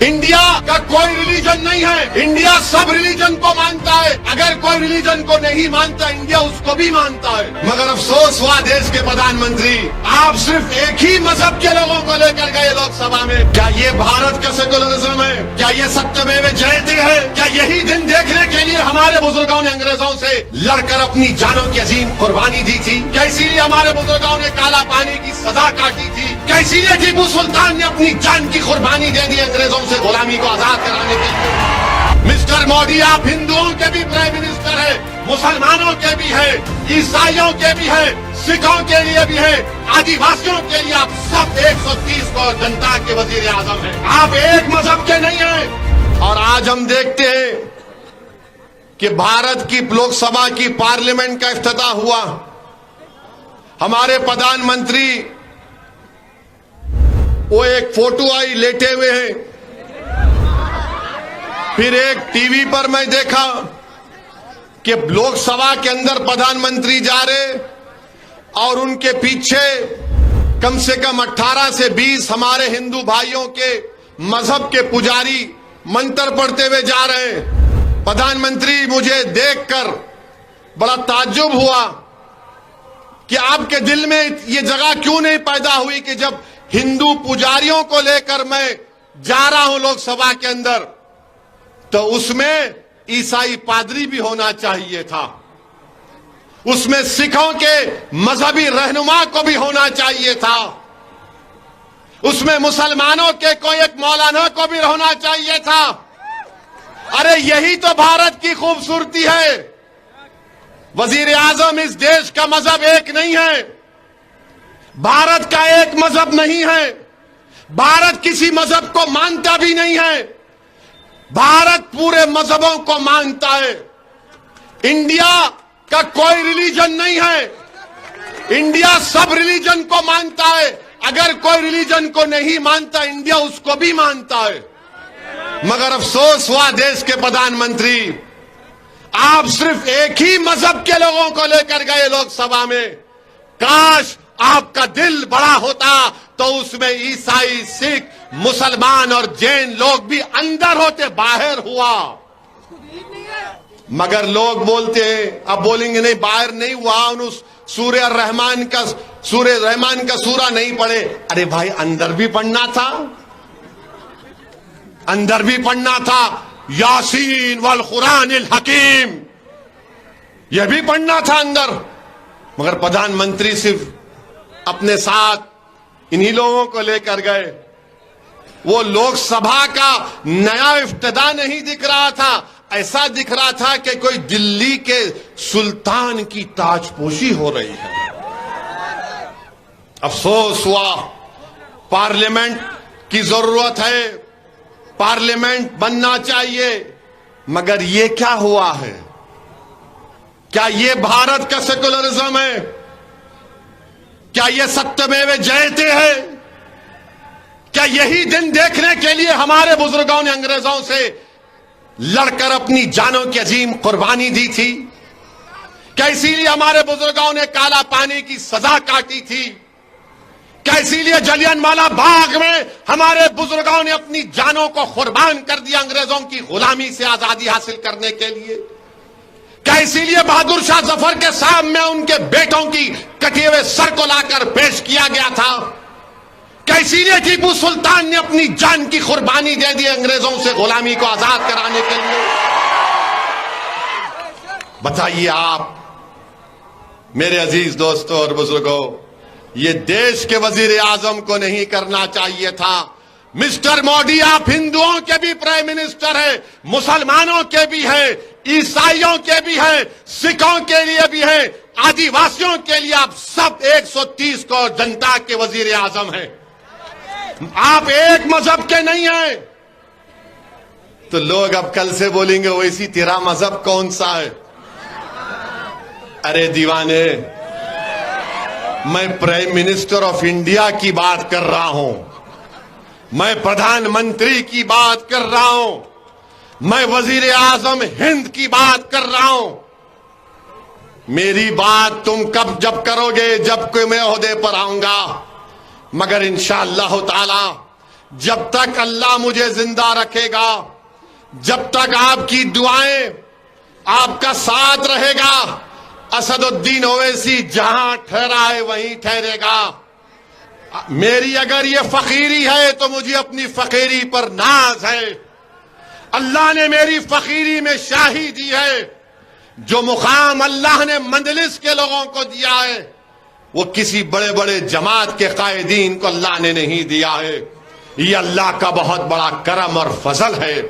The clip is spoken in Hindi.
इंडिया का कोई रिलीजन नहीं है। इंडिया सब रिलीजन को मानता है। अगर कोई रिलीजन को नहीं मानता, इंडिया उसको भी मानता है। मगर अफसोस हुआ देश के प्रधानमंत्री, आप सिर्फ एक ही मजहब के लोगों को लेकर गए लोकसभा में। क्या ये भारत का सेकुलरिज्म है? क्या ये सत्यमेव जयते है? क्या यही दिन देखने के लिए हमारे बुजुर्गों ने अंग्रेजों से लड़कर अपनी जानों की अजीम कुर्बानी दी थी? क्या इसीलिए हमारे बुजुर्गों ने काला पानी की सजा काटी थी? क्या इसीलिए टीपू सुल्तान ने अपनी जान की कुर्बानी दे दी अंग्रेजों से गुलामी को आजाद कराने के लिए? मिस्टर मोदी, आप हिंदुओं के भी प्राइम मिनिस्टर है, मुसलमानों के भी है, ईसाइयों के भी है, सिखों के लिए भी है, आदिवासियों के लिए आप सब 130 करोड़ जनता के वजीर आजम हैं। आप एक मजहब के नहीं हैं। और आज हम देखते हैं कि भारत की लोकसभा की पार्लियामेंट का इफ्तिताह हुआ। हमारे प्रधानमंत्री वो एक फोटो आई लेटे हुए हैं। फिर एक टीवी पर मैं देखा कि लोकसभा के अंदर प्रधानमंत्री जा रहे और उनके पीछे कम से कम 18 से 20 हमारे हिंदू भाइयों के मजहब के पुजारी मंत्र पढ़ते हुए जा रहे हैं। प्रधानमंत्री, मुझे देखकर बड़ा ताज्जुब हुआ कि आपके दिल में ये जगह क्यों नहीं पैदा हुई कि जब हिंदू पुजारियों को लेकर मैं जा रहा हूं लोकसभा के अंदर, तो उसमें ईसाई पादरी भी होना चाहिए था, उसमें सिखों के मजहबी रहनुमा को भी होना चाहिए था, उसमें मुसलमानों के कोई एक मौलाना को भी होना चाहिए था। अरे यही तो भारत की खूबसूरती है। वजीर आजम, इस देश का मजहब एक नहीं है, भारत का एक मजहब नहीं है, भारत किसी मजहब को मानता भी नहीं है, भारत पूरे मजहबों को मानता है। इंडिया का कोई रिलीजन नहीं है, इंडिया सब रिलीजन को मानता है। अगर कोई रिलीजन को नहीं मानता, इंडिया उसको भी मानता है। मगर अफसोस हुआ देश के प्रधानमंत्री, आप सिर्फ एक ही मजहब के लोगों को लेकर गए लोकसभा में। काश आपका दिल बड़ा होता तो उसमें ईसाई, सिख, मुसलमान और जैन लोग भी अंदर होते, बाहर हुआ। मगर लोग बोलते हैं, अब बोलेंगे नहीं बाहर नहीं हुआ, उस सूर्य रहमान का सूरा नहीं पढ़े। अरे भाई, अंदर भी पढ़ना था, अंदर भी पढ़ना था। यासीन वल कुरानिल हकीम, यह भी पढ़ना था अंदर। मगर प्रधानमंत्री सिर्फ अपने साथ इन्हीं लोगों को लेकर गए। वो लोकसभा का नया इफ्तिताह नहीं दिख रहा था, ऐसा दिख रहा था कि कोई दिल्ली के सुल्तान की ताजपोशी हो रही है। अफसोस हुआ, पार्लियामेंट की जरूरत है, पार्लियामेंट बनना चाहिए। मगर ये क्या हुआ है? क्या ये भारत का सेकुलरिज्म है? क्या ये सत्यमेव जयते है? क्या यही दिन देखने के लिए हमारे बुजुर्गों ने अंग्रेजों से लड़कर अपनी जानों की अजीम कुर्बानी दी थी? क्या इसीलिए हमारे बुजुर्गों ने काला पानी की सजा काटी थी? क्या इसीलिए जलियांवाला बाग में हमारे बुजुर्गों ने अपनी जानों को कुर्बान कर दिया अंग्रेजों की गुलामी से आजादी हासिल करने के लिए? क्या इसीलिए बहादुर शाह जफर के सामने उनके बेटों की कटे हुए सर को लाकर पेश किया गया था? क्या इसीलिए टीपू सुल्तान ने अपनी जान की कुर्बानी दे दी अंग्रेजों से गुलामी को आजाद कराने के लिए? बताइए आप मेरे अजीज दोस्तों और बुजुर्गों, ये देश के वजीर आजम को नहीं करना चाहिए था। मिस्टर मोदी, आप हिंदुओं के भी प्राइम मिनिस्टर है, मुसलमानों के भी है, ईसाइयों के भी है, सिखों के लिए भी है, आदिवासियों के लिए आप सब 130 करोड़ जनता के वजीर आजम हैं। आप एक मजहब के नहीं हैं। तो लोग अब कल से बोलेंगे वैसी तेरा मजहब कौन सा है? अरे दीवाने, मैं प्राइम मिनिस्टर ऑफ इंडिया की बात कर रहा हूं, मैं प्रधानमंत्री की बात कर रहा हूं, मैं वजीर आजम हिंद की बात कर रहा हूं। मेरी बात तुम जब करोगे, जब कोई मैं ओहदे पर आऊंगा। मगर इंशाअल्लाह ताला जब तक अल्लाह मुझे जिंदा रखेगा, जब तक आपकी दुआएं, आपका साथ रहेगा, असदुद्दीन ओवैसी जहां ठहरा है वहीं ठहरेगा। मेरी अगर ये फकीरी है तो मुझे अपनी फकीरी पर नाज है। अल्लाह ने मेरी फकीरी में शाही दी है। जो मुकाम अल्लाह ने मंजलिस के लोगों को दिया है वो किसी बड़े बड़े जमात के कायदीन को अल्लाह ने नहीं दिया है। ये अल्लाह का बहुत बड़ा करम और फजल है।